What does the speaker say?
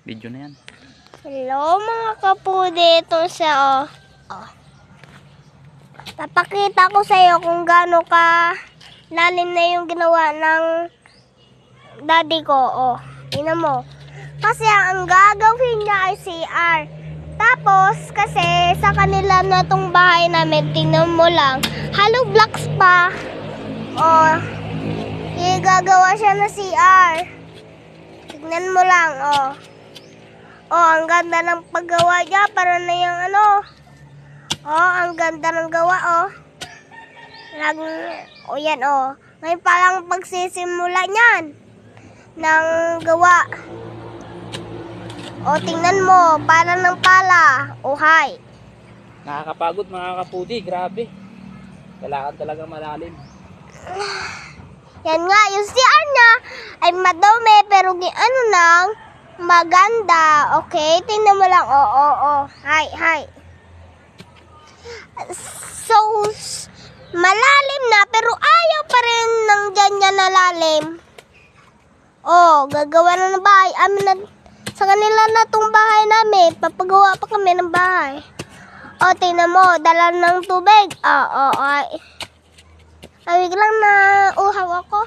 Video na yan. Hello mga kapudi, ito siya oh. Papakita ko sa iyo kung gaano ka lalim na yung ginawa ng daddy ko. Tingnan mo. Kasi ang gagawin niya ay CR. Tapos kasi sa kanila na tong bahay namin, tingnan mo lang, hollow blocks pa. Gagawa siya na CR. Tingnan mo lang ang ganda ng paggawa niya. Para na yung ang ganda ng gawa, yan, Ngayon pa lang pagsisimula niyan ng gawa. Tingnan mo, para ng pala. Hi. Nakakapagod mga kapudi, grabe. Kailangan talaga malalim. Yan nga, yung CR niya ay madumi pero nang maganda. Okay, tingnan mo lang. Hi. So, malalim na pero ayaw pa rin ng ganyan na lalim. Gagawa na ng bahay. Sa kanila na tong bahay namin. Papagawa pa kami ng bahay. Tingnan mo, dala ng tubig. Ay, biglang na uhaw ako.